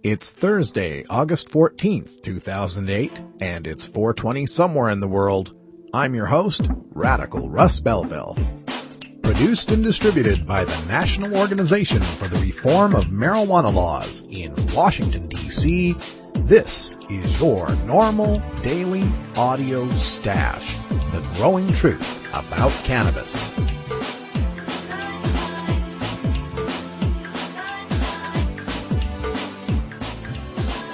It's Thursday, August 14th, 2008, and it's 4:20 somewhere in the world. I'm your host, Radical Russ Belville. Produced and distributed by the National Organization for the Reform of Marijuana Laws in Washington, D.C., this is your NORML Daily Audio Stash, the growing truth about cannabis.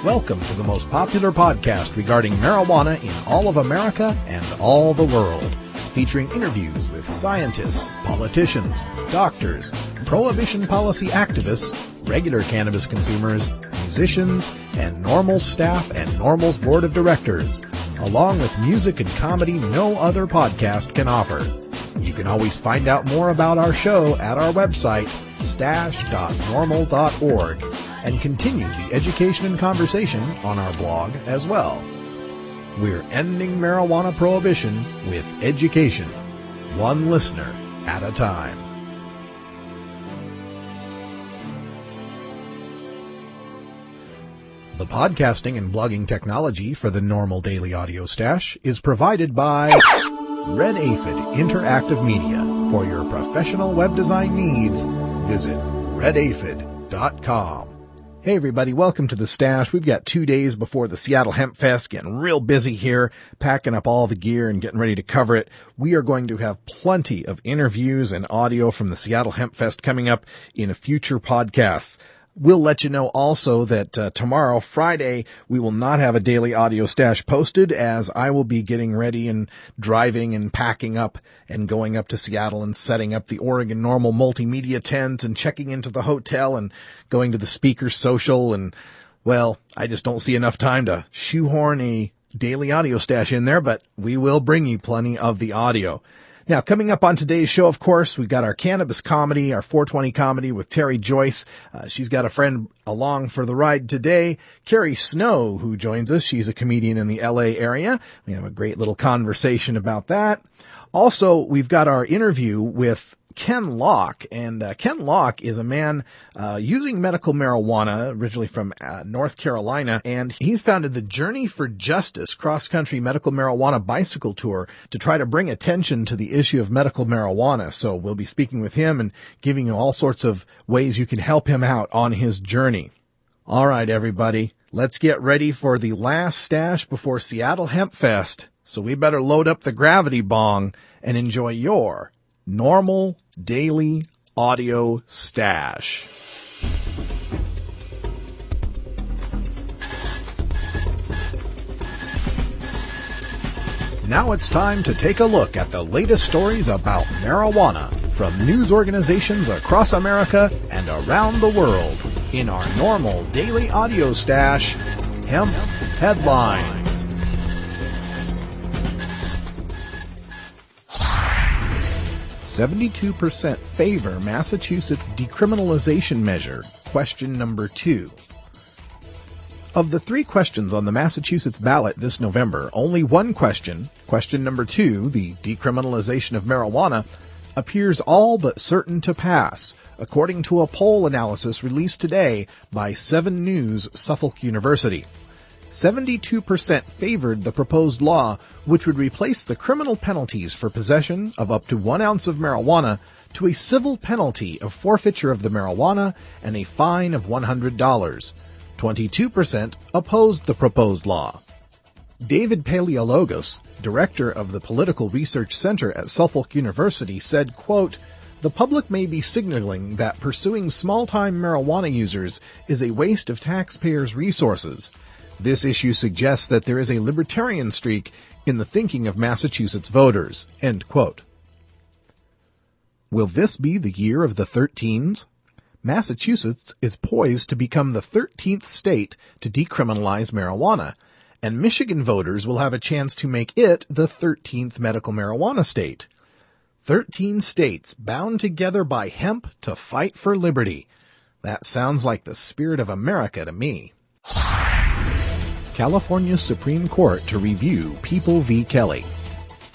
Welcome to the most popular podcast regarding marijuana in all of America and all the world, featuring interviews with scientists, politicians, doctors, prohibition policy activists, regular cannabis consumers, musicians, and NORML staff and NORML's board of directors, along with music and comedy no other podcast can offer. You can always find out more about our show at our website, stash.norml.org, and continue the education and conversation on our blog as well. We're ending marijuana prohibition with education, one listener at a time. The podcasting and blogging technology for the NORML Daily Audio Stash is provided by Red Aphid Interactive Media. For your professional web design needs, visit redaphid.com. Hey everybody, welcome to the Stash. We've got 2 days before the Seattle Hemp Fest, getting real busy here, packing up all the gear and getting ready to cover it. We are going to have plenty of interviews and audio from the Seattle Hemp Fest coming up in future podcasts. We'll let you know also that tomorrow, Friday, we will not have a daily audio stash posted, as I will be getting ready and driving and packing up and going up to Seattle and setting up the Oregon NORML multimedia tent and checking into the hotel and going to the speaker social. And, well, I just don't see enough time to shoehorn a daily audio stash in there, but we will bring you plenty of the audio. Now, coming up on today's show, of course, we've got our cannabis comedy, our 420 comedy with Terry Joyce. She's got a friend along for the ride today, Carrie Snow, who joins us. She's a comedian in the LA area. We have a great little conversation about that. Also, we've got our interview with Ken Locke, and Ken Locke is a man using medical marijuana, originally from North Carolina, and he's founded the Journey for Justice cross-country medical marijuana bicycle tour to try to bring attention to the issue of medical marijuana. So we'll be speaking with him and giving you all sorts of ways you can help him out on his journey. All right, everybody, let's get ready for the last stash before Seattle Hemp Fest. So we better load up the gravity bong and enjoy your NORML Daily Audio Stash. Now it's time to take a look at the latest stories about marijuana from news organizations across America and around the world in our NORML Daily Audio Stash, Hemp Headlines. 72% favor Massachusetts decriminalization measure. Question number 2. Of the 3 questions on the Massachusetts ballot this November, only one question, question number 2, the decriminalization of marijuana, appears all but certain to pass, according to a poll analysis released today by 7 News Suffolk University. 72% favored the proposed law, which would replace the criminal penalties for possession of up to 1 ounce of marijuana to a civil penalty of forfeiture of the marijuana and a fine of $100. 22% opposed the proposed law. David Paleologos, director of the Political Research Center at Suffolk University, said, quote, "The public may be signaling that pursuing small-time marijuana users is a waste of taxpayers' resources. This issue suggests that there is a libertarian streak in the thinking of Massachusetts voters." End quote. Will this be the year of the 13s? Massachusetts is poised to become the 13th state to decriminalize marijuana, and Michigan voters will have a chance to make it the 13th medical marijuana state. 13 states bound together by hemp to fight for liberty. That sounds like the spirit of America to me. California's Supreme Court to review People v. Kelly.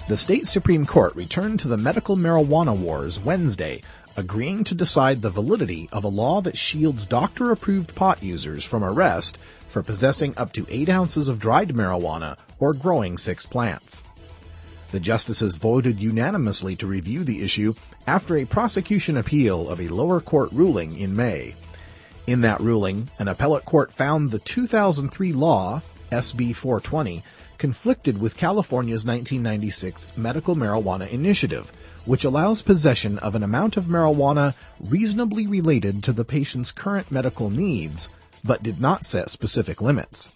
The state Supreme Court returned to the medical marijuana wars Wednesday agreeing to decide the validity of a law that shields doctor-approved pot users from arrest for possessing up to 8 ounces of dried marijuana or growing 6 plants. The justices voted unanimously to review the issue after a prosecution appeal of a lower court ruling in May. In that ruling, an appellate court found the 2003 law, SB 420, conflicted with California's 1996 Medical Marijuana Initiative, which allows possession of an amount of marijuana reasonably related to the patient's current medical needs, but did not set specific limits.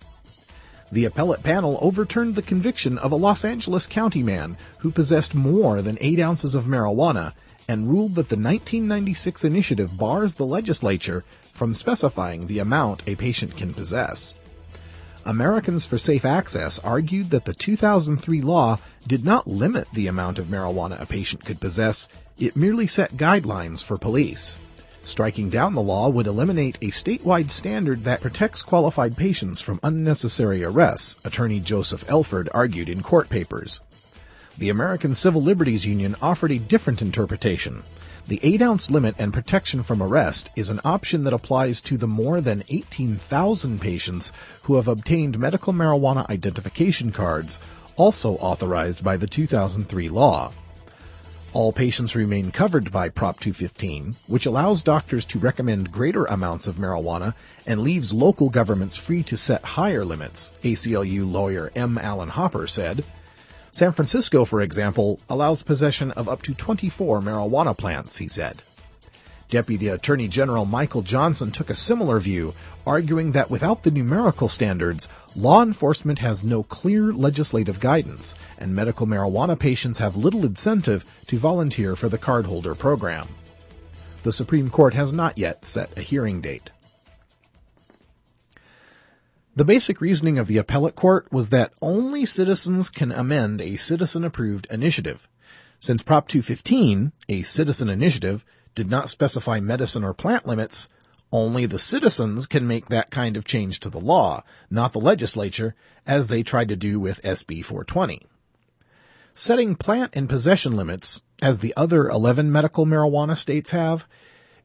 The appellate panel overturned the conviction of a Los Angeles County man who possessed more than 8 ounces of marijuana and ruled that the 1996 initiative bars the legislature from specifying the amount a patient can possess. Americans for Safe Access argued that the 2003 law did not limit the amount of marijuana a patient could possess, it merely set guidelines for police. Striking down the law would eliminate a statewide standard that protects qualified patients from unnecessary arrests, Attorney Joseph Elford argued in court papers. The American Civil Liberties Union offered a different interpretation. The 8-ounce limit and protection from arrest is an option that applies to the more than 18,000 patients who have obtained medical marijuana identification cards, also authorized by the 2003 law. All patients remain covered by Prop 215, which allows doctors to recommend greater amounts of marijuana and leaves local governments free to set higher limits, ACLU lawyer M. Allen Hopper said. San Francisco, for example, allows possession of up to 24 marijuana plants, he said. Deputy Attorney General Michael Johnson took a similar view, arguing that without the numerical standards, law enforcement has no clear legislative guidance, and medical marijuana patients have little incentive to volunteer for the cardholder program. The Supreme Court has not yet set a hearing date. The basic reasoning of the appellate court was that only citizens can amend a citizen-approved initiative. Since Prop 215, a citizen initiative, did not specify medicine or plant limits, only the citizens can make that kind of change to the law, not the legislature, as they tried to do with SB 420. Setting plant and possession limits, as the other 11 medical marijuana states have,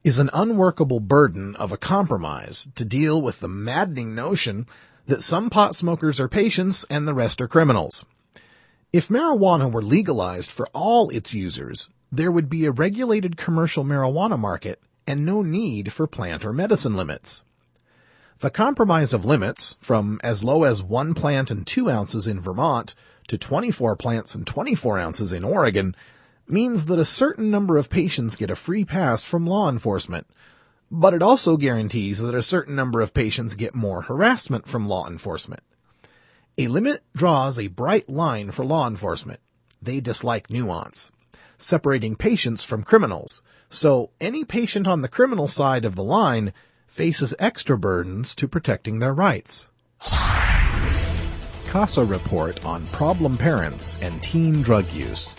is an unworkable burden of a compromise to deal with the maddening notion that some pot smokers are patients and the rest are criminals. If marijuana were legalized for all its users, there would be a regulated commercial marijuana market and no need for plant or medicine limits. The compromise of limits, from as low as 1 plant and 2 ounces in Vermont to 24 plants and 24 ounces in Oregon, means that a certain number of patients get a free pass from law enforcement, but it also guarantees that a certain number of patients get more harassment from law enforcement. A limit draws a bright line for law enforcement. They dislike nuance, separating patients from criminals, so any patient on the criminal side of the line faces extra burdens to protecting their rights. CASA report on problem parents and teen drug use.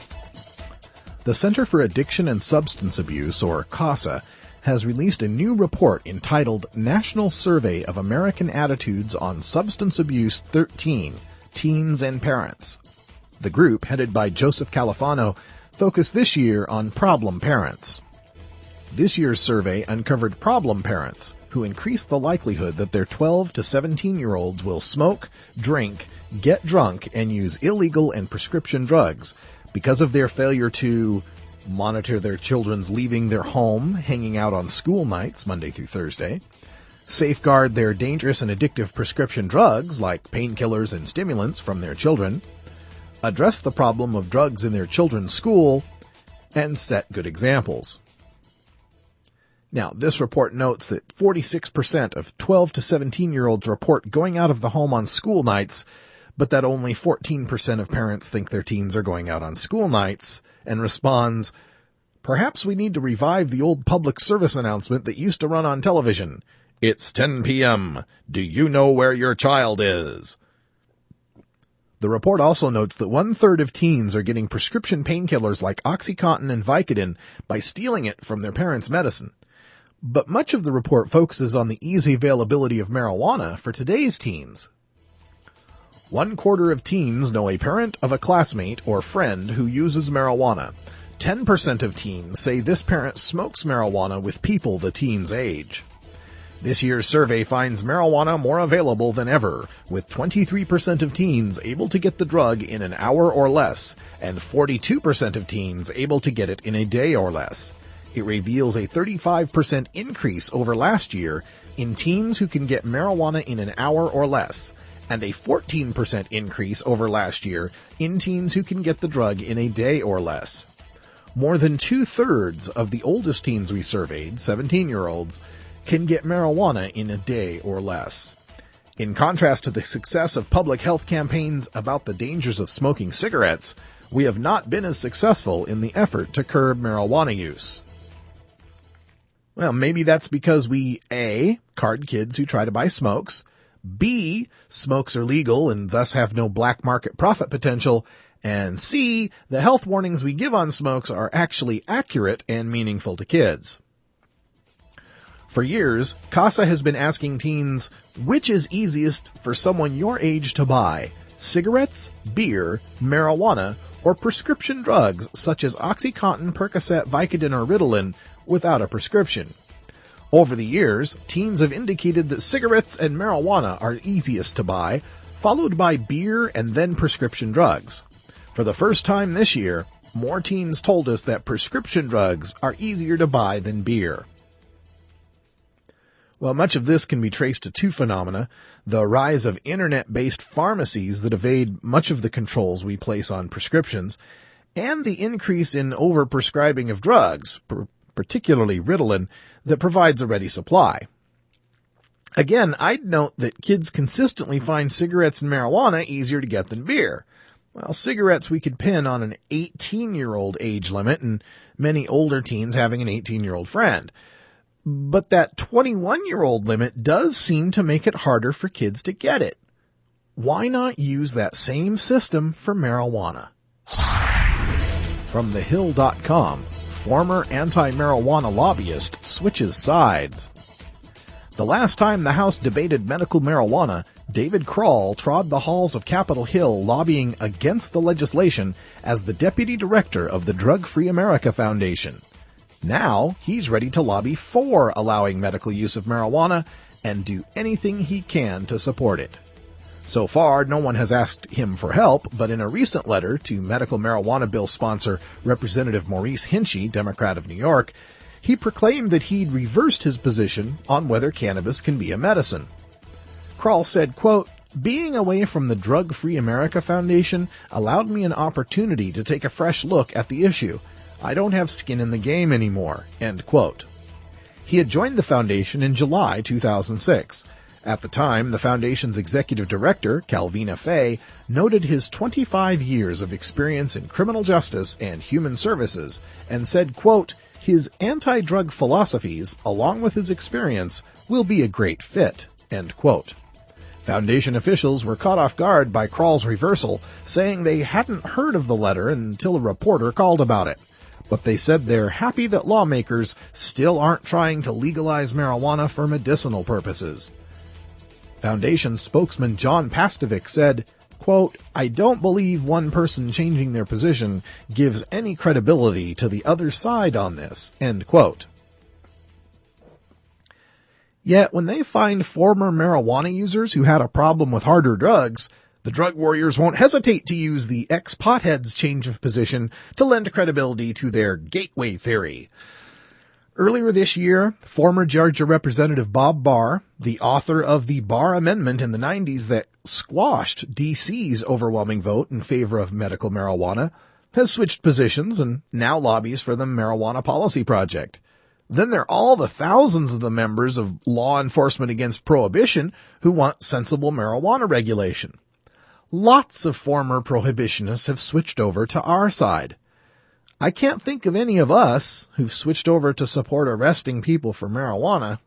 The Center for Addiction and Substance Abuse, or CASA, has released a new report entitled National Survey of American Attitudes on Substance Abuse 13, Teens and Parents. The group, headed by Joseph Califano, focused this year on problem parents. This year's survey uncovered problem parents who increase the likelihood that their 12 to 17-year-olds will smoke, drink, get drunk, and use illegal and prescription drugs because of their failure to monitor their children's leaving their home, hanging out on school nights, Monday through Thursday, safeguard their dangerous and addictive prescription drugs like painkillers and stimulants from their children, address the problem of drugs in their children's school, and set good examples. Now, this report notes that 46% of 12 to 17-year-olds report going out of the home on school nights, but that only 14% of parents think their teens are going out on school nights, and responds, "Perhaps we need to revive the old public service announcement that used to run on television. It's 10 p.m. Do you know where your child is?" The report also notes that 1/3 of teens are getting prescription painkillers like OxyContin and Vicodin by stealing it from their parents' medicine. But much of the report focuses on the easy availability of marijuana for today's teens. 1/4 of teens know a parent of a classmate or friend who uses marijuana. 10% of teens say this parent smokes marijuana with people the teen's age. This year's survey finds marijuana more available than ever, with 23% of teens able to get the drug in an hour or less, and 42% of teens able to get it in a day or less. It reveals a 35% increase over last year in teens who can get marijuana in an hour or less, and a 14% increase over last year in teens who can get the drug in a day or less. More than 2/3 of the oldest teens we surveyed, 17-year-olds, can get marijuana in a day or less. In contrast to the success of public health campaigns about the dangers of smoking cigarettes, we have not been as successful in the effort to curb marijuana use. Well, maybe that's because we A, card kids who try to buy smokes, B, smokes are legal and thus have no black market profit potential, and C, the health warnings we give on smokes are actually accurate and meaningful to kids. For years, CASA has been asking teens, which is easiest for someone your age to buy, cigarettes, beer, marijuana, or prescription drugs such as OxyContin, Percocet, Vicodin, or Ritalin without a prescription. Over the years, teens have indicated that cigarettes and marijuana are easiest to buy, followed by beer and then prescription drugs. For the first time this year, more teens told us that prescription drugs are easier to buy than beer. Well, much of this can be traced to two phenomena: the rise of internet-based pharmacies that evade much of the controls we place on prescriptions, and the increase in overprescribing of drugs, particularly Ritalin, that provides a ready supply. Again, I'd note that kids consistently find cigarettes and marijuana easier to get than beer. Well, cigarettes we could pin on an 18-year-old age limit, and many older teens having an 18-year-old friend. But that 21-year-old limit does seem to make it harder for kids to get it. Why not use that same system for marijuana? From thehill.com, former anti-marijuana lobbyist switches sides. The last time the House debated medical marijuana, David Krall trod the halls of Capitol Hill lobbying against the legislation as the deputy director of the Drug Free America Foundation. Now, he's ready to lobby for allowing medical use of marijuana and do anything he can to support it. So far, no one has asked him for help, but in a recent letter to medical marijuana bill sponsor Representative Maurice Hinchey, Democrat of New York, he proclaimed that he'd reversed his position on whether cannabis can be a medicine. Krall said, quote, "Being away from the Drug Free America Foundation allowed me an opportunity to take a fresh look at the issue. I don't have skin in the game anymore," end quote. He had joined the foundation in July 2006. At the time, the foundation's executive director, Calvina Fay, noted his 25 years of experience in criminal justice and human services and said, quote, "His anti-drug philosophies, along with his experience, will be a great fit," end quote. Foundation officials were caught off guard by Krall's reversal, saying they hadn't heard of the letter until a reporter called about it. But they said they're happy that lawmakers still aren't trying to legalize marijuana for medicinal purposes. Foundation spokesman John Pastovic said, quote, "I don't believe one person changing their position gives any credibility to the other side on this," end quote. Yet when they find former marijuana users who had a problem with harder drugs, the drug warriors won't hesitate to use the ex-potheads' change of position to lend credibility to their gateway theory. Earlier this year, former Georgia Representative Bob Barr, the author of the Barr Amendment in the 90s that squashed D.C.'s overwhelming vote in favor of medical marijuana, has switched positions and now lobbies for the Marijuana Policy Project. Then there are all the thousands of the members of Law Enforcement Against Prohibition who want sensible marijuana regulation. Lots of former prohibitionists have switched over to our side. I can't think of any of us who've switched over to support arresting people for marijuana.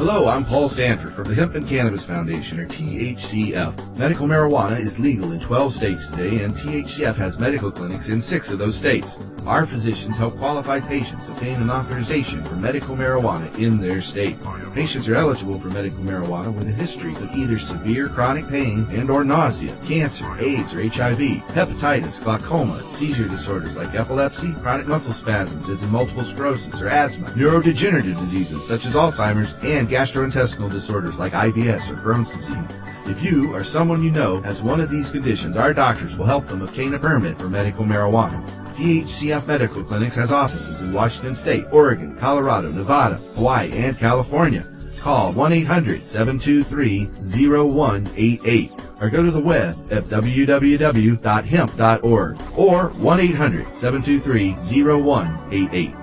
Hello, I'm Paul Stanford from the Hemp and Cannabis Foundation, or THCF. Medical marijuana is legal in 12 states today, and THCF has medical clinics in 6 of those states. Our physicians help qualified patients obtain an authorization for medical marijuana in their state. Patients are eligible for medical marijuana with a history of either severe chronic pain and or nausea, cancer, AIDS or HIV, hepatitis, glaucoma, seizure disorders like epilepsy, chronic muscle spasms as in multiple sclerosis or asthma, neurodegenerative diseases such as Alzheimer's, and gastrointestinal disorders like IBS or Crohn's disease. If you or someone you know has one of these conditions, our doctors will help them obtain a permit for medical marijuana. THCF Medical Clinics has offices in Washington State, Oregon, Colorado, Nevada, Hawaii, and California. Call 1-800-723-0188 or go to the web at www.hemp.org or 1-800-723-0188.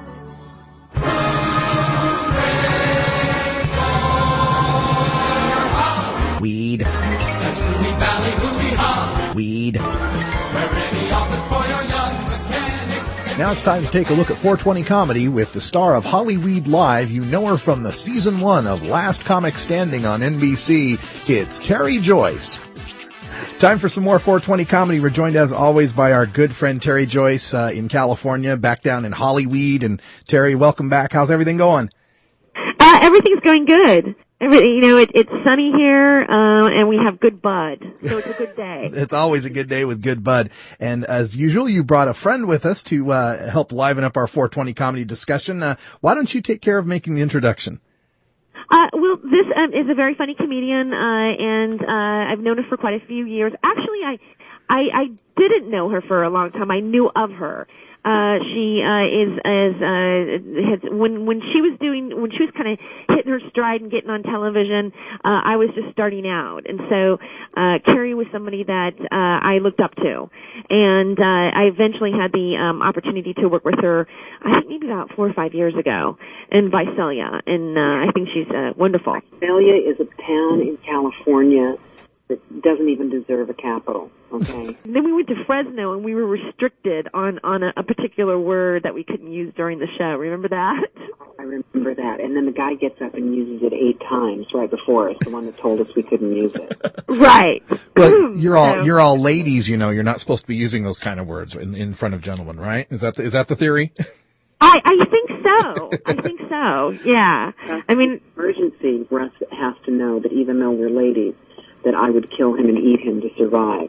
Weed. That's Ruby Valley, hoo-hee-ha. Weed. Where any office boy or young mechanic. Now it's time to take a look at 420 Comedy with the star of Hollyweed Live. You know her from the Season 1 of Last Comic Standing on NBC. It's Terry Joyce. Time for some more 420 Comedy. We're joined as always by our good friend Terry Joyce in California, back down in Hollyweed. And Terry, welcome back. How's everything going? Everything's going good. It's sunny here, and we have good bud, so it's a good day. It's always a good day with good bud. And as usual, you brought a friend with us to help liven up our 420 Comedy discussion. Why don't you take care of making the introduction? Well, this is a very funny comedian, and I've known her for quite a few years. Actually, I didn't know her for a long time. I knew of her. She when she was kind of hitting her stride and getting on television, I was just starting out, and so Carrie was somebody that I looked up to, and I eventually had the opportunity to work with her. I think maybe about 4 or 5 years ago in Visalia, and I think she's wonderful. Visalia is a town in California that doesn't even deserve a capital, okay? And then we went to Fresno, and we were restricted on a particular word that we couldn't use during the show. Remember that? I remember that. And then the guy gets up and uses it 8 times right before us, the one that told us we couldn't use it. Right. Well, you're all ladies, you know. You're not supposed to be using those kind of words in front of gentlemen, right? Is that the theory? I think so. Yeah. I mean, emergency. Russ has to know that even though we're ladies, that I would kill him and eat him to survive.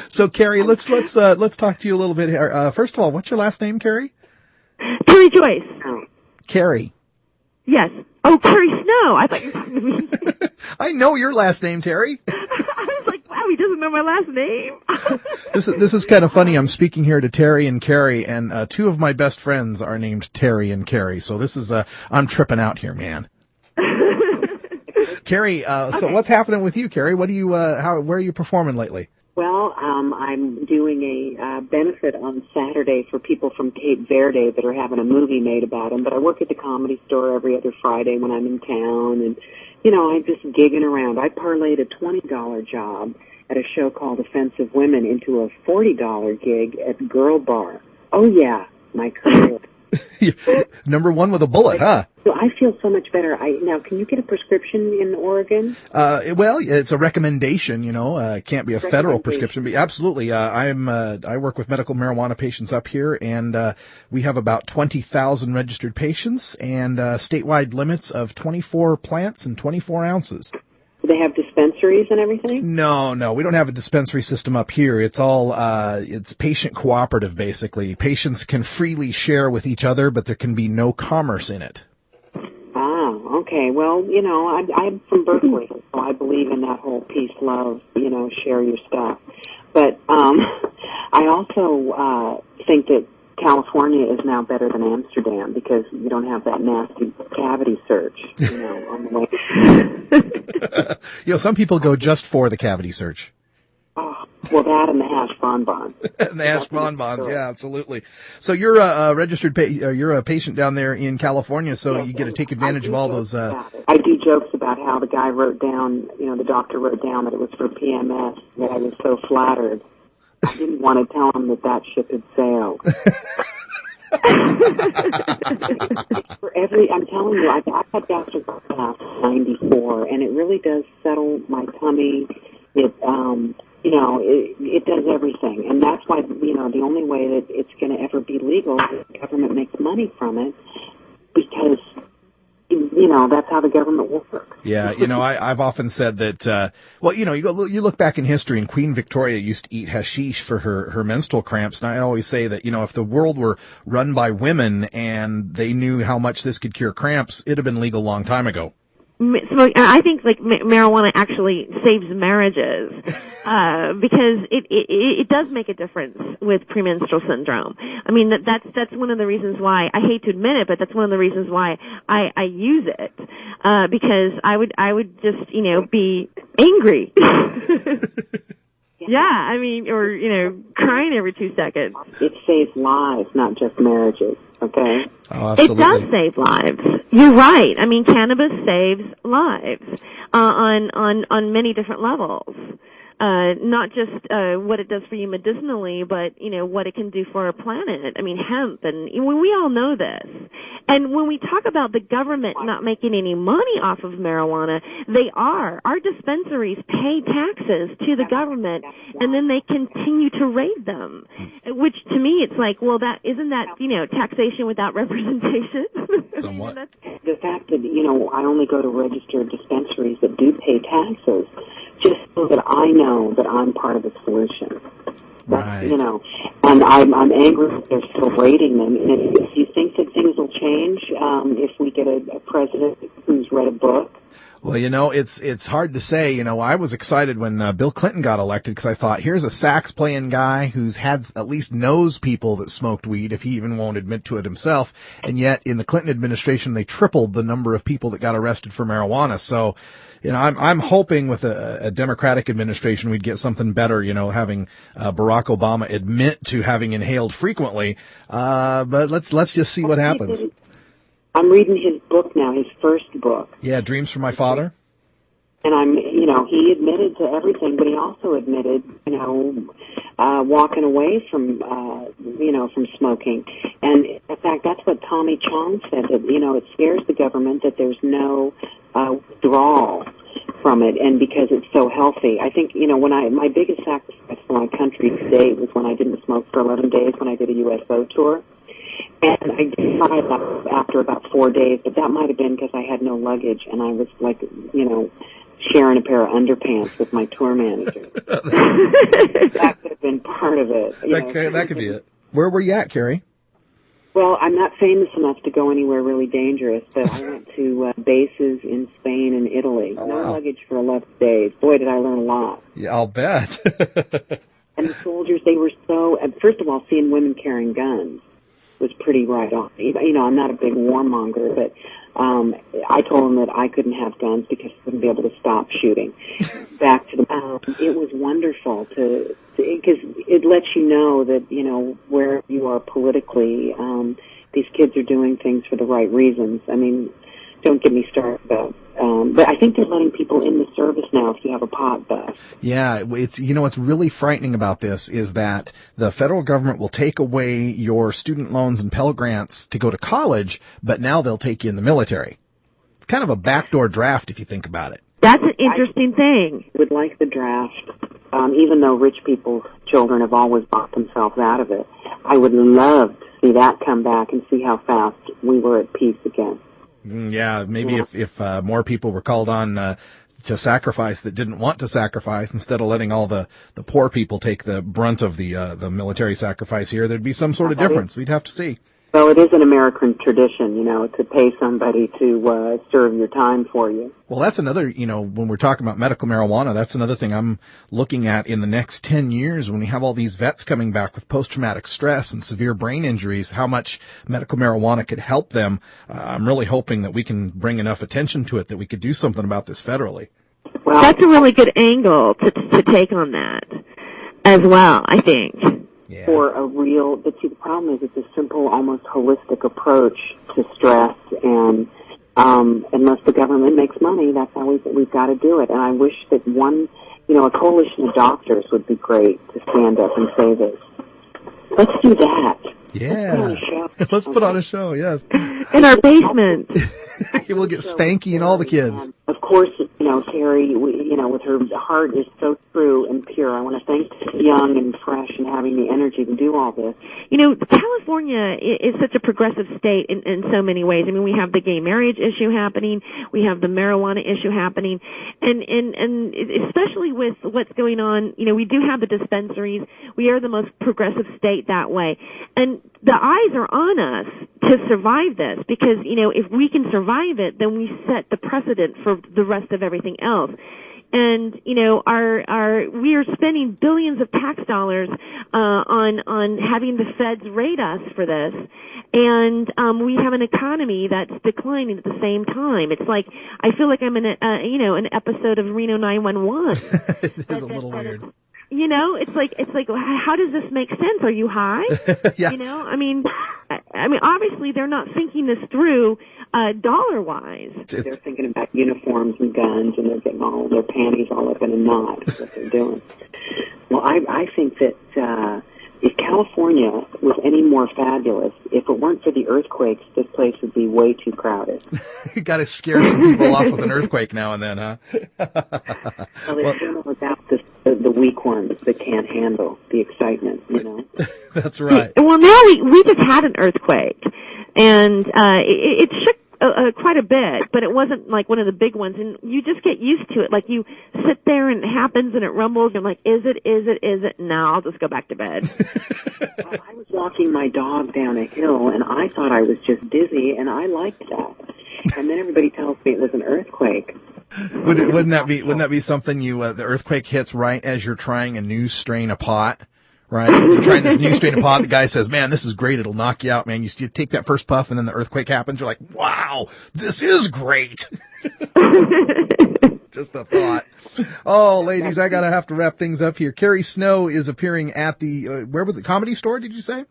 So, Carrie, let's talk to you a little bit here. First of all, what's your last name, Carrie? Terry Joyce. Oh. Carrie. Yes. Oh, Carrie Snow. I thought you were talking to me. I know your last name, Terry. I was like, wow, he doesn't know my last name. This is kind of funny. I'm speaking here to Terry and Carrie, and 2 of my best friends are named Terry and Carrie. So this is I'm tripping out here, man. Carrie, so what's happening with you, Carrie? What do you, where are you performing lately? Well, I'm doing a benefit on Saturday for people from Cape Verde that are having a movie made about them. But I work at the Comedy Store every other Friday when I'm in town, and I'm just gigging around. I parlayed a $20 job at a show called Offensive Women into a $40 gig at Girl Bar. Oh yeah, my career. Number 1 with a bullet, huh? So I feel so much better. Now, can you get a prescription in Oregon? Well, it's a recommendation, it can't be a federal prescription, but absolutely. I work with medical marijuana patients up here, and we have about 20,000 registered patients and statewide limits of 24 plants and 24 ounces. Do they have dispensaries and everything? No, we don't have a dispensary system up here. It's all, it's patient cooperative, basically. Patients can freely share with each other, but there can be no commerce in it. Ah, okay. Well, I'm from Berkeley, so I believe in that whole peace, love, share your stuff. But I also think that California is now better than Amsterdam because you don't have that nasty cavity search, on the way. Some people go just for the cavity search. Oh, well, that and the hash bonbons. And the hash bonbons, yeah, absolutely. So you're a registered, you're a patient down there in California, so yes, you get to take advantage of all those. I do jokes about how the guy wrote down, the doctor wrote down that it was for PMS, that I was so flattered. I didn't want to tell him that ship had sailed. I'm telling you, I've had gastric bypass 94, and it really does settle my tummy. It does everything, and that's why, the only way that it's going to ever be legal is the government makes money from it, because, that's how the government works. Yeah, I've often said that, you look back in history, and Queen Victoria used to eat hashish for her menstrual cramps, and I always say that, if the world were run by women and they knew how much this could cure cramps, it'd have been legal a long time ago. I think marijuana actually saves marriages because it does make a difference with premenstrual syndrome. I mean that's one of the reasons why I hate to admit it, but that's one of the reasons why I use it because I would just be angry. Yeah, I mean, or crying every 2 seconds. It saves lives, not just marriages. Okay. Oh, absolutely. It does save lives. You're right. I mean, cannabis saves lives on many different levels. Not just what it does for you medicinally, but what it can do for our planet. I mean, hemp, and we all know this. And when we talk about the government not making any money off of marijuana, they are. Our dispensaries pay taxes to the government, and then they continue to raid them. Which to me, it's like, well, that isn't that taxation without representation? Somewhat. The fact that I only go to registered dispensaries that do pay taxes, just so that I know that I'm part of the solution. Right. And I'm angry that they're still raiding them. And if you think that things will change if we get a president who's read a book. Well, it's hard to say. I was excited when Bill Clinton got elected because I thought, here's a sax playing guy who's at least knows people that smoked weed, if he even won't admit to it himself. And yet, in the Clinton administration, they tripled the number of people that got arrested for marijuana. So, I'm hoping with a Democratic administration we'd get something better. Having Barack Obama admit to having inhaled frequently. But let's just see what happens. I'm reading his book now, his first book. Yeah, Dreams from My Father. And he admitted to everything, but he also admitted, walking away from, from smoking. And in fact, that's what Tommy Chong said, that, it scares the government that there's no withdrawal from it, and because it's so healthy. I think, my biggest sacrifice for my country to date was when I didn't smoke for 11 days when I did a USO tour. And I decided after about 4 days, but that might have been because I had no luggage, and I was like, sharing a pair of underpants with my tour manager. That could have been part of it. That could be it. Where were you at, Carrie? Well, I'm not famous enough to go anywhere really dangerous, but I went to bases in Spain and Italy. Oh, no wow. luggage for 11 days. Boy, did I learn a lot. Yeah, I'll bet. And the soldiers, they were so, first of all, seeing women carrying guns was pretty right on. I'm not a big warmonger, but I told them that I couldn't have guns because I wouldn't be able to stop shooting. Back to the, it was wonderful because it lets you know that, where you are politically, these kids are doing things for the right reasons. I mean, don't get me started about, but I think they're letting people in the service now if you have a pot bust. Yeah, it's, what's really frightening about this is that the federal government will take away your student loans and Pell Grants to go to college, but now they'll take you in the military. It's kind of a backdoor draft if you think about it. That's an interesting thing. I would like the draft, even though rich people's children have always bought themselves out of it. I would love to see that come back and see how fast we were at peace again. Yeah, maybe if more people were called on to sacrifice that didn't want to sacrifice, instead of letting all the poor people take the brunt of the military sacrifice here, there'd be some sort of difference. We'd have to see. Well, it is an American tradition, to pay somebody to serve your time for you. Well, that's another, when we're talking about medical marijuana, that's another thing I'm looking at in the next 10 years when we have all these vets coming back with post-traumatic stress and severe brain injuries, how much medical marijuana could help them. I'm really hoping that we can bring enough attention to it that we could do something about this federally. Well, That's a really good angle to take on that as well, I think. Yeah. For a real, but see, the problem is it's a simple, almost holistic approach to stress, and unless the government makes money, that's how we've got to do it. And I wish that a coalition of doctors would be great to stand up and say this. Let's do that. Yeah. Let's put on a show, yes. In our basement. We'll get Spanky and all the kids. Of course, Terry, with her heart is so true and pure. I want to thank Young and Fresh and having the energy to do all this. California is such a progressive state in so many ways. I mean, we have the gay marriage issue happening, we have the marijuana issue happening, and especially with what's going on, we do have the dispensaries. We are the most progressive state that way. And the eyes are on us to survive this because, if we can survive it, then we set the precedent for the rest of everything else. And we are spending billions of tax dollars on having the feds raid us for this, and we have an economy that's declining at the same time. It's like I feel like I'm in an episode of Reno 911. It is a little weird. It's like, how does this make sense? Are you high? Yeah. I mean, obviously they're not thinking this through, dollar-wise. They're thinking about uniforms and guns, and they're getting all their panties all up in a knot. Is what they're doing. Well, I think that if California was any more fabulous, if it weren't for the earthquakes, this place would be way too crowded. You got to scare some people off with an earthquake now and then, huh? Well, they don't know about the weak ones that can't handle the excitement, That's right. Well, now we just had an earthquake, and it shook quite a bit, but it wasn't like one of the big ones, and you just get used to it. Like, you sit there and it happens and it rumbles, and I'm like, is it? No, I'll just go back to bed. Well, I was walking my dog down a hill, and I thought I was just dizzy, and I liked that. And then everybody tells me it was an earthquake. Wouldn't that be something the earthquake hits right as you're trying a new strain of pot? Right? You're trying this new strain of pot. The guy says, man, this is great. It'll knock you out, man. You take that first puff and then the earthquake happens. You're like, wow, this is great. Just a thought. Oh, ladies, I have to wrap things up here. Carrie Snow is appearing at the, where was the Comedy Store, did you say?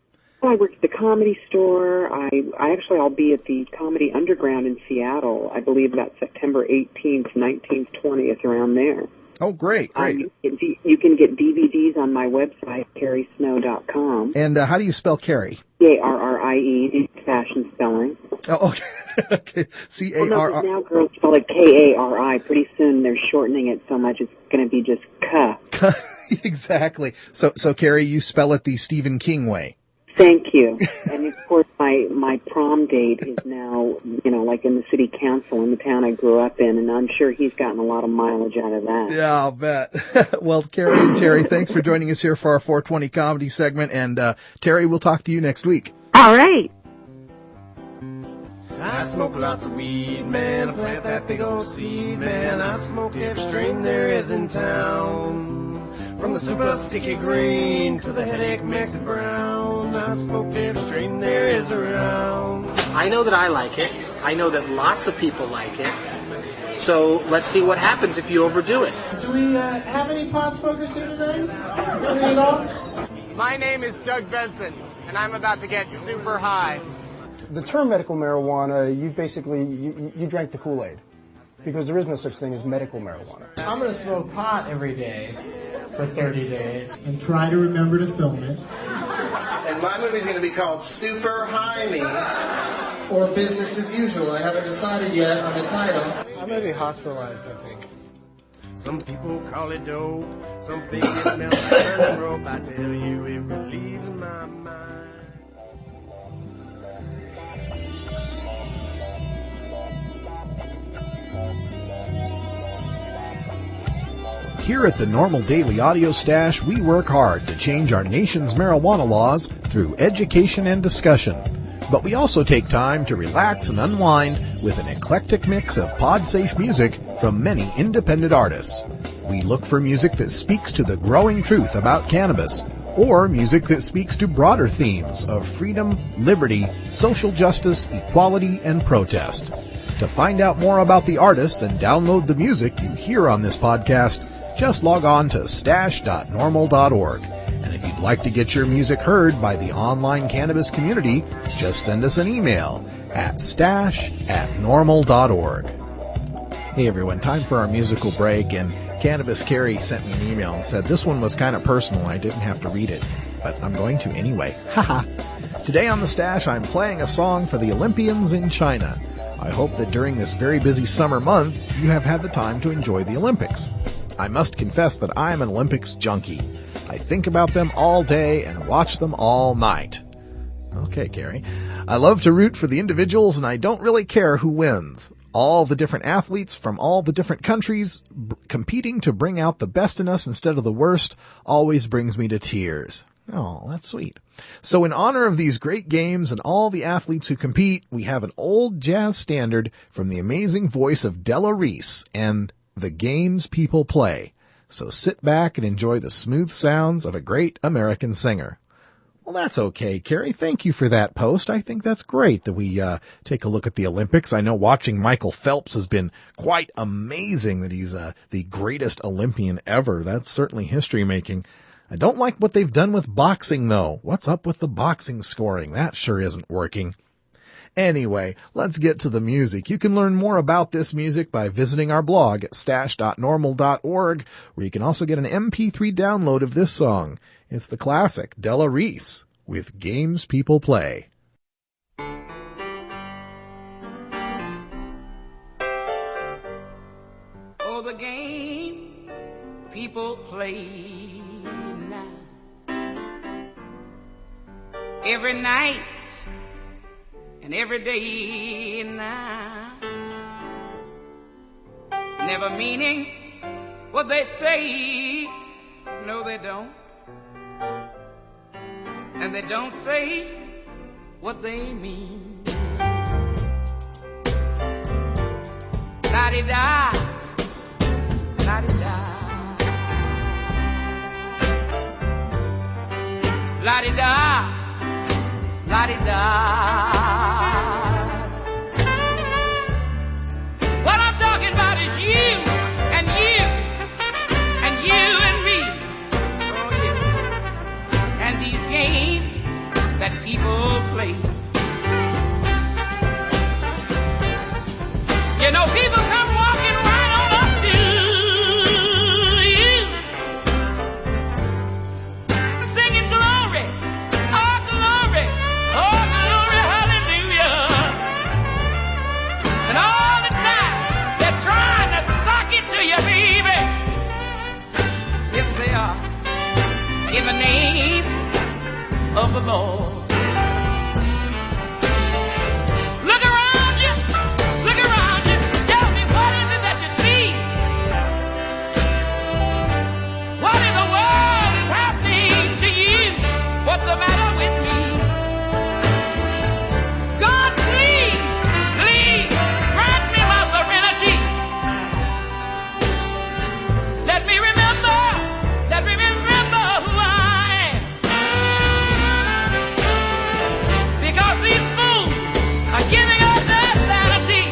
I work at the Comedy Store. I'll be at the Comedy Underground in Seattle. I believe that's September 18th, 19th, 20th, around there. Oh, great. You can get DVDs on my website, carriesnow.com. And how do you spell Carrie? Carrie, fashion spelling. Oh, okay. Okay. C-A-R-R. Well, now girls spell it K-A-R-I. Pretty soon they're shortening it so much it's going to be just K. Exactly. So Carrie, you spell it the Stephen King way. Thank you. And of course, my prom date is now, like in the city council in the town I grew up in, and I'm sure he's gotten a lot of mileage out of that. Yeah, I'll bet. Well, Carrie and Terry, thanks for joining us here for our 420 comedy segment, and Terry, we'll talk to you next week. All right. I smoke lots of weed, man. I plant that big old seed, man. I smoke every strain there is in town. From the super sticky green to the headache mixed brown, I smoked every strain there is around. I know that I like it. I know that lots of people like it. So let's see what happens if you overdo it. Do we have any pot smokers here today? Any at all? My name is Doug Benson, and I'm about to get super high. The term medical marijuana, you've basically, you drank the Kool-Aid. Because there is no such thing as medical marijuana. I'm going to smoke pot every day for 30 days. And try to remember to film it. And my movie's going to be called Super High Me. Or Business as Usual. I haven't decided yet on the title. I'm going to be hospitalized, I think. Some people call it dope. Some think it smells like burning rope. I tell you, it relieves my mind. Here at the NORML Daily Audio Stash, we work hard to change our nation's marijuana laws through education and discussion. But we also take time to relax and unwind with an eclectic mix of pod-safe music from many independent artists. We look for music that speaks to the growing truth about cannabis, or music that speaks to broader themes of freedom, liberty, social justice, equality, and protest. To find out more about the artists and download the music you hear on this podcast, just log on to stash.normal.org. And if you'd like to get your music heard by the online cannabis community, just send us an email at stash@normal.org. Hey everyone, time for our musical break, and Cannabis Carrie sent me an email and said this one was kind of personal. I didn't have to read it. but I'm going to anyway. Haha. Today on The Stash, I'm playing a song for the Olympians in China. I hope that during this very busy summer month, you have had the time to enjoy the Olympics. I must confess that I'm an Olympics junkie. I think about them all day and watch them all night. Okay, Gary. I love to root for the individuals, and I don't really care who wins. All the different athletes from all the different countries competing to bring out the best in us instead of the worst always brings me to tears. Oh, that's sweet. So in honor of these great games and all the athletes who compete, we have an old jazz standard from the amazing voice of Della Reese and The Games People Play. So sit back and enjoy the smooth sounds of a great American singer. Well, that's okay, Carrie. Thank you for that post. I think that's great that we take a look at the Olympics. I know watching Michael Phelps has been quite amazing, that he's the greatest Olympian ever. That's certainly history-making. I don't like what they've done with boxing, though. What's up with the boxing scoring? That sure isn't working. Anyway, let's get to the music. You can learn more about this music by visiting our blog at stash.normal.org, where you can also get an MP3 download of this song. It's the classic Della Reese with Games People Play. Oh, the games people play now. Every night and every day now. Never meaning what they say. No, they don't. And they don't say what they mean. La-di-da, la-di-da, la-di-da, la-di-da. What I'm talking about is you and you and you and me. Oh, yeah. And these games that people play. You know, people come walking right on up to you, singing glory, oh glory, oh glory, hallelujah. And all the time they're trying to sock it to you, baby. Yes, they are. In the name of the Lord. Look around you, look around you. Tell me, what is it that you see? What in the world is happening to you? What's the matter with me? God, please, please, grant me my serenity. Let me remember who I am. Because these fools are giving up their sanity.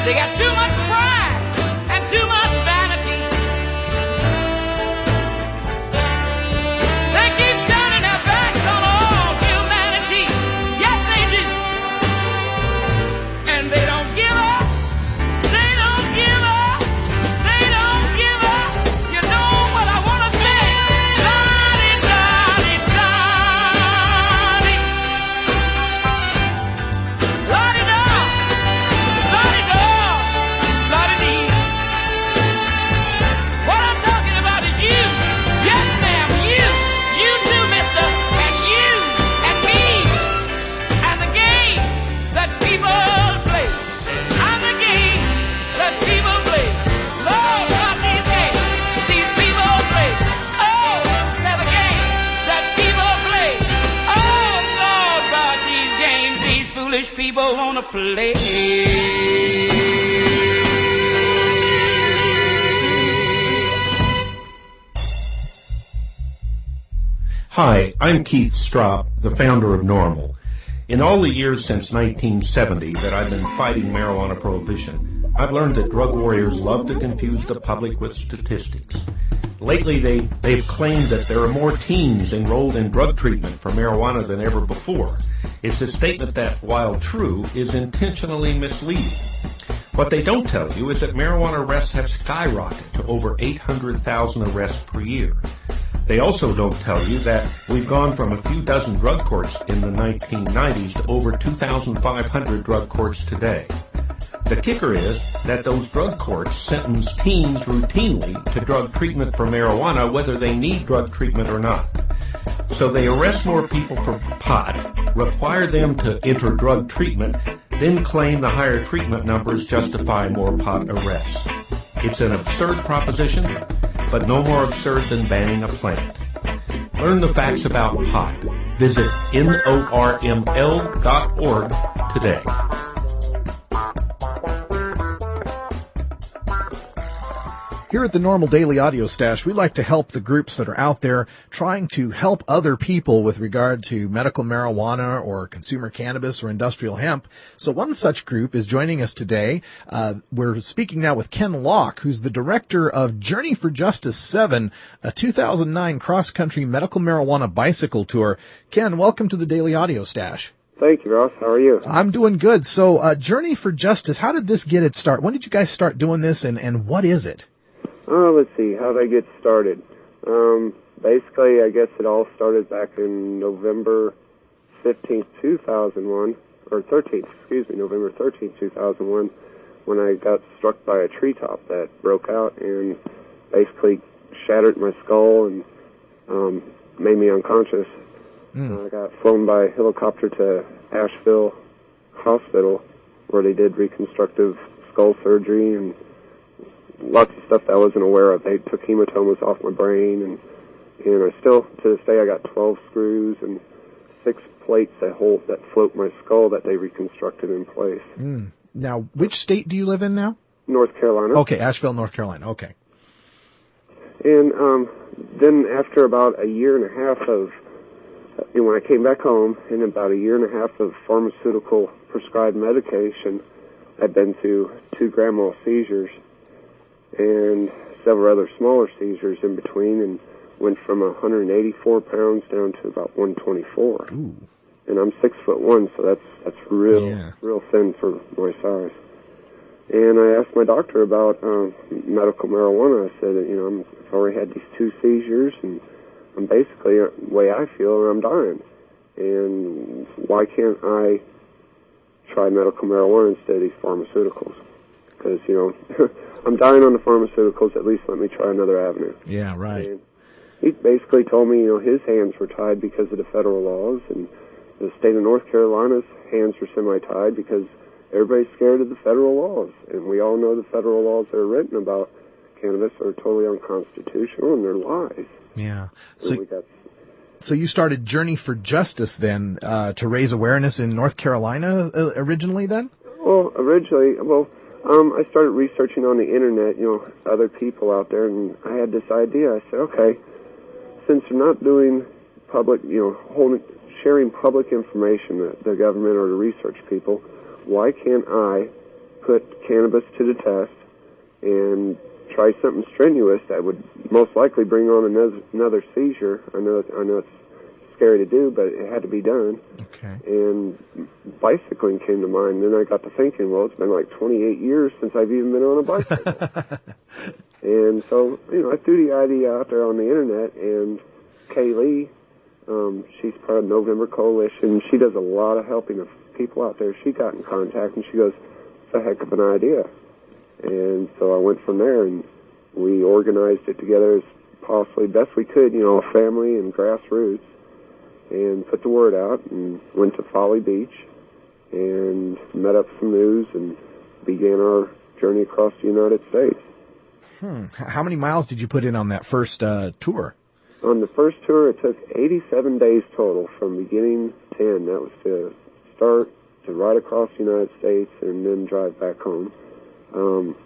They got too much pride and too much vanity. They keep turning their backs on all humanity. Yes, they do. And they don't give up. They don't give up. They don't give up. You know what I want to say? La-di-da-di-da-di. La-di-da. La-di-da. La-di-dee. What I'm talking about is you. Yes, ma'am, you. You too, mister. And you and me. And the game that people play. And the game that people play. Lord, about these games these people play. Oh, they're the games that people play. Oh, Lord, about these games these foolish people want to play. Hi, I'm Keith Stropp, the founder of NORML. In all the years since 1970 that I've been fighting marijuana prohibition, I've learned that drug warriors love to confuse the public with statistics. Lately, they've claimed that there are more teens enrolled in drug treatment for marijuana than ever before. It's a statement that, while true, is intentionally misleading. What they don't tell you is that marijuana arrests have skyrocketed to over 800,000 arrests per year. They also don't tell you that we've gone from a few dozen drug courts in the 1990s to over 2,500 drug courts today. The kicker is that those drug courts sentence teens routinely to drug treatment for marijuana whether they need drug treatment or not. So they arrest more people for pot, require them to enter drug treatment, then claim the higher treatment numbers justify more pot arrests. It's an absurd proposition, but no more absurd than banning a plant. Learn the facts about pot. Visit NORML.org today. Here at the Normal Daily Audio Stash, we like to help the groups that are out there trying to help other people with regard to medical marijuana or consumer cannabis or industrial hemp. So one such group is joining us today. We're speaking now with Ken Locke, who's the director of Journey for Justice 7, a 2009 cross-country medical marijuana bicycle tour. Ken, welcome to the Daily Audio Stash. Thank you, Ross. How are you? I'm doing good. So Journey for Justice, how did this get its start? When did you guys start doing this, and what is it? Let's see. How did I get started? Basically, I guess it all started back in November 15th, 2001, or 13th, November 13th, 2001, when I got struck by a treetop that broke out and basically shattered my skull and made me unconscious. I got flown by helicopter to Asheville Hospital, where they did reconstructive skull surgery and lots of stuff that I wasn't aware of. They took hematomas off my brain, and I still, to this day, I got 12 screws and 6 plates that float my skull that they reconstructed in place. Now, which state do you live in now? North Carolina. Okay, Asheville, North Carolina. Okay. And then after about a year and a half of, when I came back home, and about a year and a half of pharmaceutical prescribed medication, I'd been through 2 grand mal seizures and several other smaller seizures in between, and went from 184 pounds down to about 124. Ooh. And I'm 6'1", so that's real thin for my size. And I asked my doctor about medical marijuana. I said, I've already had these 2 seizures, and I'm basically, the way I feel, I'm dying. And why can't I try medical marijuana instead of these pharmaceuticals? Because, I'm dying on the pharmaceuticals, at least let me try another avenue. Yeah, right. And he basically told me, his hands were tied because of the federal laws, and the state of North Carolina's hands were semi-tied because everybody's scared of the federal laws. And we all know the federal laws that are written about cannabis are totally unconstitutional, and they're lies. Yeah. So you started Journey for Justice then to raise awareness in North Carolina originally then? Well, I started researching on the internet, other people out there, and I had this idea. I said, okay, since they're not doing public, sharing public information, the government or the research people, why can't I put cannabis to the test and try something strenuous that would most likely bring on another seizure? I know it's scary to do, but it had to be done. Okay. And bicycling came to mind. Then I got to thinking, well, it's been like 28 years since I've even been on a bicycle. And so, I threw the idea out there on the internet, and Kay Lee, she's part of November Coalition. She does a lot of helping of people out there. She got in contact, and she goes, it's a heck of an idea. And so I went from there, and we organized it together as possibly best we could, family and grassroots, and put the word out, and went to Folly Beach and met up some news and began our journey across the United States. How many miles did you put in on that first tour? On the first tour, it took 87 days total from beginning to end. That was to start, to ride across the United States, and then drive back home.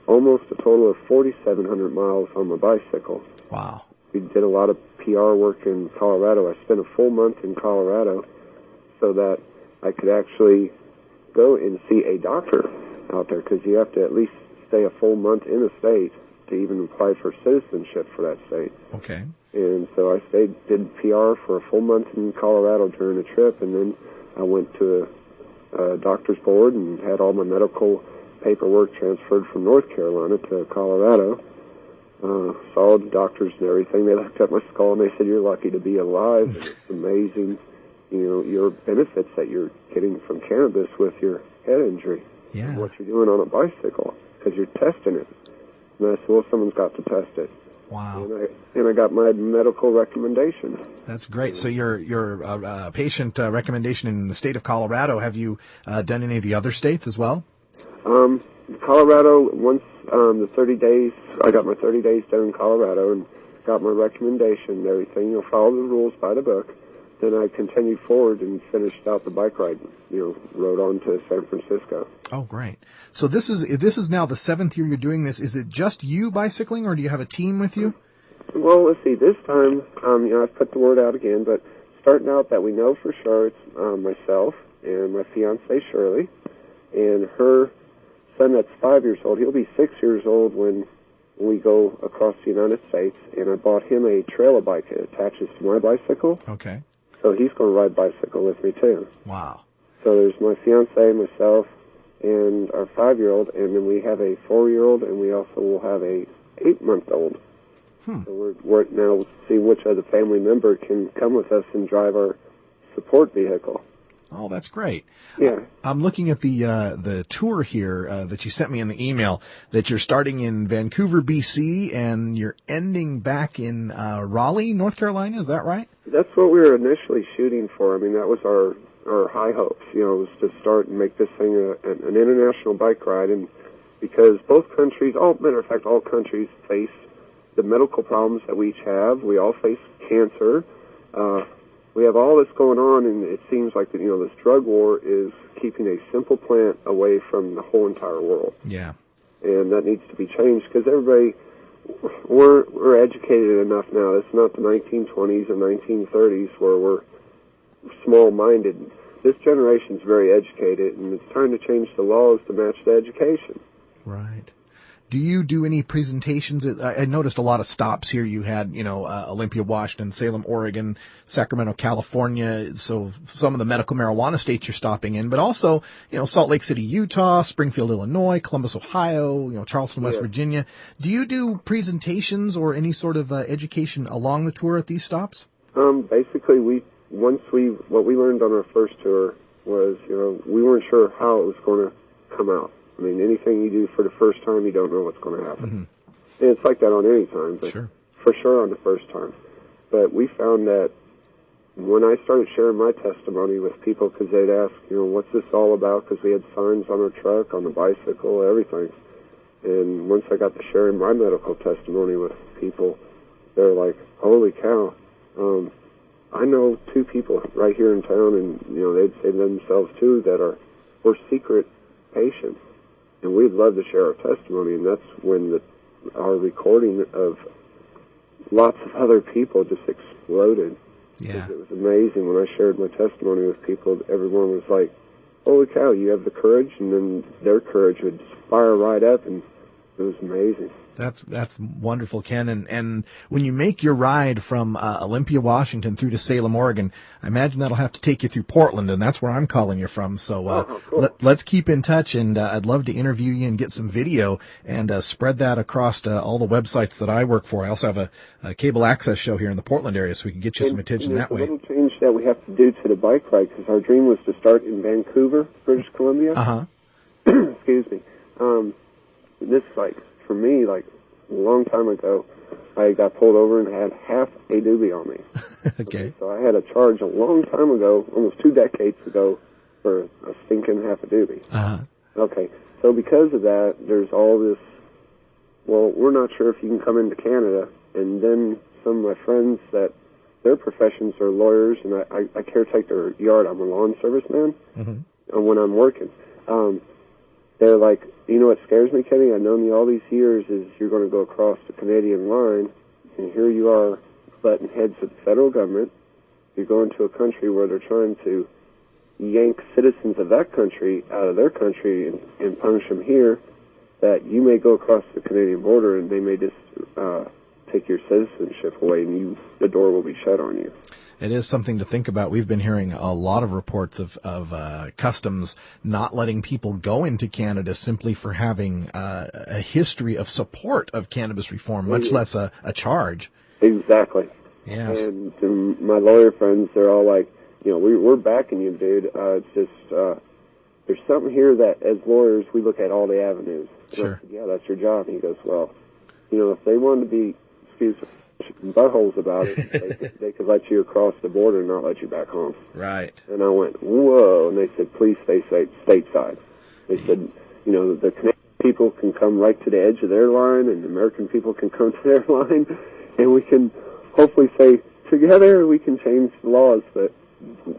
Almost a total of 4,700 miles on my bicycle. Wow. We did a lot of PR work in Colorado. I spent a full month in Colorado so that I could actually go and see a doctor out there, because you have to at least stay a full month in a state to even apply for citizenship for that state. Okay. And so I did PR for a full month in Colorado during the trip, and then I went to a doctor's board and had all my medical paperwork transferred from North Carolina to Colorado. Saw the doctors and everything. They looked at my skull and they said, "You're lucky to be alive. And it's amazing, your benefits that you're getting from cannabis with your head injury. Yeah. What you're doing on a bicycle, because you're testing it." And I said, "Well, someone's got to test it." Wow. And I got my medical recommendation. That's great. So your patient recommendation in the state of Colorado, have you done any of the other states as well? Colorado, once the 30 days, I got my 30 days done in Colorado and got my recommendation and everything. Follow the rules by the book. Then I continued forward and finished out the bike ride. Rode on to San Francisco. Oh, great. So this is now the 7th year you're doing this. Is it just you bicycling, or do you have a team with you? Well, let's see. This time, I've put the word out again, but starting out that we know for sure, it's myself and my fiancée Shirley, and her son that's 5 years old. He'll be 6 years old when we go across the United States, and I bought him a trailer bike that attaches to my bicycle. Okay. So he's going to ride bicycle with me too. Wow. So there's my fiancée, myself, and our 5-year-old, and then we have a 4-year-old, and we also will have a 8-month-old. So we're now seeing which other family member can come with us and drive our support vehicle. Oh, that's great. Yeah. I'm looking at the tour here that you sent me in the email, that you're starting in Vancouver, BC, and you're ending back in Raleigh, North Carolina. Is that right? That's what we were initially shooting for. I mean, that was our high hopes, was to start and make this thing an international bike ride. And because both countries, matter of fact, all countries face the medical problems that we each have. We all face cancer. We have all this going on, and it seems like this drug war is keeping a simple plant away from the whole entire world. Yeah. And that needs to be changed, because everybody, we're educated enough now. It's not the 1920s and 1930s where we're small-minded. This generation's very educated, and it's time to change the laws to match the education. Right. Do you do any presentations? I noticed a lot of stops here. You had, Olympia, Washington, Salem, Oregon, Sacramento, California. So some of the medical marijuana states you're stopping in, but also, Salt Lake City, Utah, Springfield, Illinois, Columbus, Ohio, Charleston, West Virginia. Do you do presentations or any sort of education along the tour at these stops? Basically, what we learned on our first tour was, we weren't sure how it was going to come out. I mean, anything you do for the first time, you don't know what's going to happen. Mm-hmm. And it's like that on any time, but for sure on the first time. But we found that when I started sharing my testimony with people, because they'd ask, what's this all about? Because we had signs on our truck, on the bicycle, everything. And once I got to sharing my medical testimony with people, they're like, holy cow, I know 2 people right here in town, and, they'd say to themselves, too, that we're secret patients. And we'd love to share our testimony, and that's when our recording of lots of other people just exploded. Yeah. It was amazing when I shared my testimony with people. Everyone was like, holy cow, you have the courage, and then their courage would fire right up, and it was amazing. That's wonderful, Ken. And when you make your ride from Olympia, Washington through to Salem, Oregon, I imagine that'll have to take you through Portland, and that's where I'm calling you from. So cool. Let's keep in touch, and I'd love to interview you and get some video and spread that across all the websites that I work for. I also have a cable access show here in the Portland area, so we can get you some attention that way. There's a little change that we have to do to the bike ride, because our dream was to start in Vancouver, British Columbia. Uh-huh. Excuse me. This, for me, a long time ago, I got pulled over and had half a doobie on me. Okay. So I had a charge a long time ago, almost 2 decades ago, for a stinking half a doobie. Uh-huh. Okay. So because of that, there's all this, we're not sure if you can come into Canada. And then some of my friends that their professions are lawyers, and I caretake their yard. I'm a lawn serviceman when I'm working. They're like, what scares me, Kenny? I've known you all these years is you're going to go across the Canadian line, and here you are butting heads with the federal government. You're going to a country where they're trying to yank citizens of that country out of their country and punish them here, that you may go across the Canadian border and they may just take your citizenship away, and the door will be shut on you. It is something to think about. We've been hearing a lot of reports of customs not letting people go into Canada simply for having a history of support of cannabis reform, much less a charge. Exactly. Yes. And my lawyer friends, they're all like, we're backing you, dude. It's just there's something here that as lawyers we look at all the avenues. Sure. Said, yeah, that's your job. And he goes, well, if they wanted to be, buttholes about it, they could let you across the border and not let you back home. Right. And I went, whoa. And they said, please stay stateside. They said, the Canadian people can come right to the edge of their line, and the American people can come to their line, and we can hopefully say, together we can change the laws, but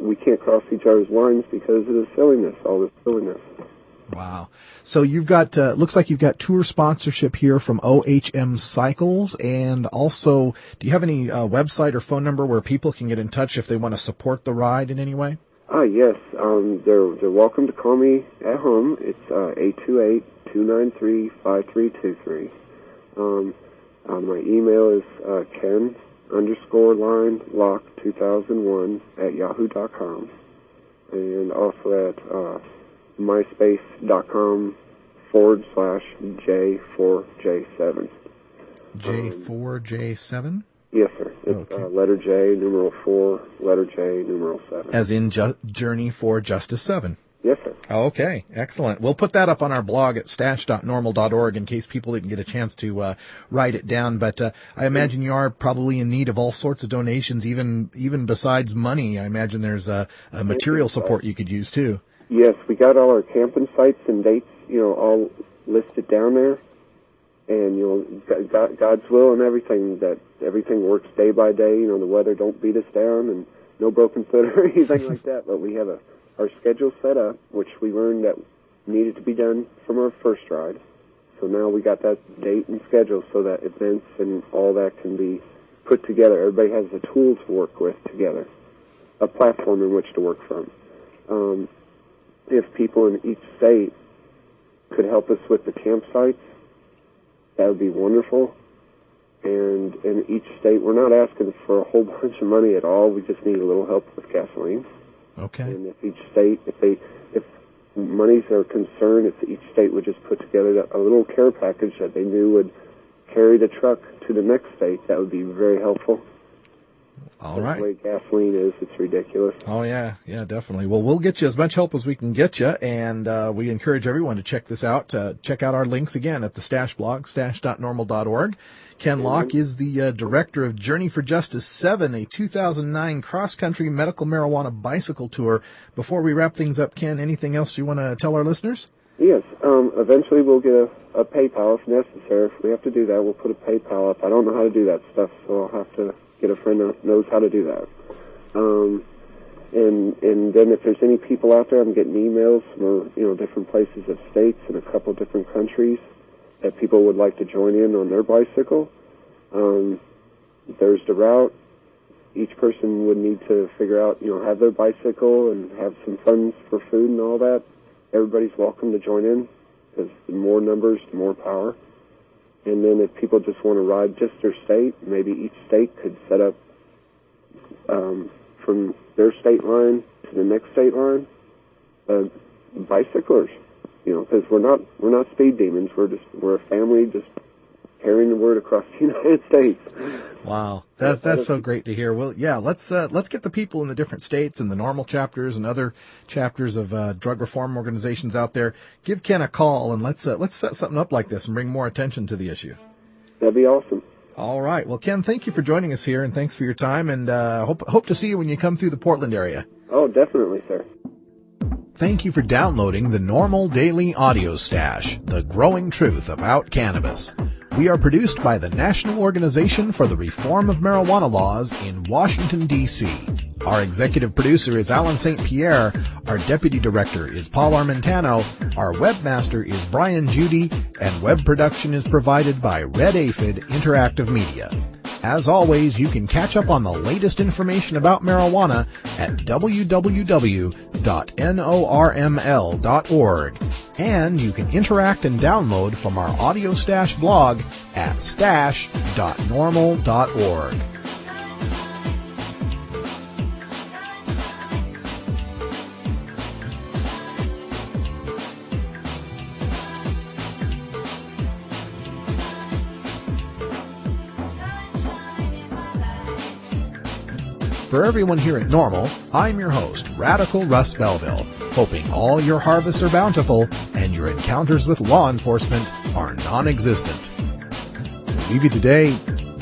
we can't cross each other's lines because of the silliness, all this silliness. Wow. So you've got, looks like you've got tour sponsorship here from OHM Cycles, and also, do you have any website or phone number where people can get in touch if they want to support the ride in any way? Yes. They're welcome to call me at home. It's 828-293-5323. My email is ken_line_lock2001 and also at myspace.com/J4J7. J4J7? Yes, sir. It's letter J, numeral 4, letter J, numeral 7. As in Journey for Justice 7. Yes, sir. Okay, excellent. We'll put that up on our blog at stash.normal.org in case people didn't get a chance to write it down. But I imagine you are probably in need of all sorts of donations, even besides money. I imagine there's a material support you could use, too. Yes, we got all our camping sites and dates, all listed down there. And, God's will and everything, that everything works day by day. The weather don't beat us down and no broken foot or anything like that. But we have our schedule set up, which we learned that needed to be done from our first ride. So now we got that date and schedule so that events and all that can be put together. Everybody has a tool to work with together, a platform in which to work from. If people in each state could help us with the campsites, that would be wonderful. And in each state, we're not asking for a whole bunch of money at all. We just need a little help with gasoline. Okay. And if each state, if monies are concerned, if each state would just put together a little care package that they knew would carry the truck to the next state, that would be very helpful. All right. The way gasoline is, it's ridiculous. Oh, yeah, definitely. Well, we'll get you as much help as we can get you, and we encourage everyone to check this out. Check out our links again at the Stash blog, stash.normal.org. Ken Locke is the director of Journey for Justice 7, a 2009 cross-country medical marijuana bicycle tour. Before we wrap things up, Ken, anything else you want to tell our listeners? Yes. Eventually we'll get a PayPal if necessary. If we have to do that, we'll put a PayPal up. I don't know how to do that stuff, so I'll have to get a friend that knows how to do that. And then if there's any people out there, I'm getting emails from different places of states and a couple of different countries that people would like to join in on their bicycle. There's the route. Each person would need to figure out, have their bicycle and have some funds for food and all that. Everybody's welcome to join in, because the more numbers, the more power. And then if people just want to ride just their state, maybe each state could set up from their state line to the next state line, bicyclers. Because we're not speed demons. We're a family just carrying the word across the United States. Wow, that's so great to hear. Well, yeah, let's get the people in the different states and the NORML chapters and other chapters of drug reform organizations out there. Give Ken a call and let's set something up like this and bring more attention to the issue. That'd be awesome. All right. Well, Ken, thank you for joining us here, and thanks for your time. And hope to see you when you come through the Portland area. Oh, definitely, sir. Thank you for downloading the NORML Daily Audio Stash, the growing truth about cannabis. We are produced by the National Organization for the Reform of Marijuana Laws in Washington, D.C. Our executive producer is Alan St. Pierre. Our deputy director is Paul Armentano. Our webmaster is Brian Judy. And web production is provided by Red Aphid Interactive Media. As always, you can catch up on the latest information about marijuana at www.norml.org. And you can interact and download from our Audio Stash blog at stash.normal.org. For everyone here at NORML, I'm your host, Radical Russ Belville, hoping all your harvests are bountiful and your encounters with law enforcement are non-existent. We leave you today,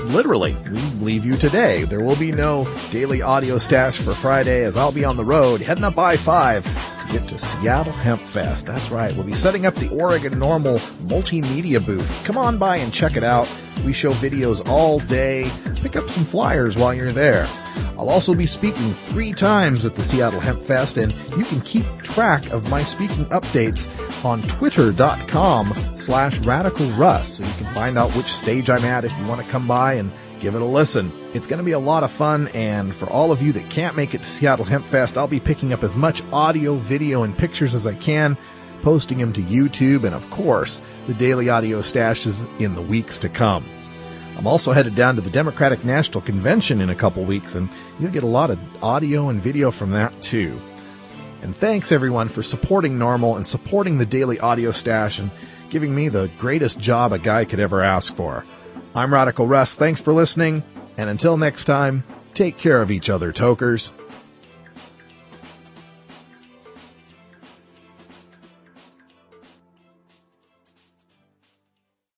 literally, we leave you today. There will be no daily audio stash for Friday as I'll be on the road, heading up I-5 to get to Seattle Hemp Fest. That's right, we'll be setting up the Oregon NORML multimedia booth. Come on by and check it out. We show videos all day. Pick up some flyers while you're there. I'll also be speaking 3 times at the Seattle Hemp Fest, and you can keep track of my speaking updates on twitter.com/radicalruss, so you can find out which stage I'm at if you want to come by and give it a listen. It's going to be a lot of fun, and for all of you that can't make it to Seattle Hemp Fest, I'll be picking up as much audio, video, and pictures as I can, posting them to YouTube, and of course, the daily audio stashes in the weeks to come. I'm also headed down to the Democratic National Convention in a couple weeks, and you'll get a lot of audio and video from that too. And thanks everyone for supporting NORML and supporting the daily audio stash and giving me the greatest job a guy could ever ask for. I'm Radical Russ. Thanks for listening, and until next time, take care of each other, tokers.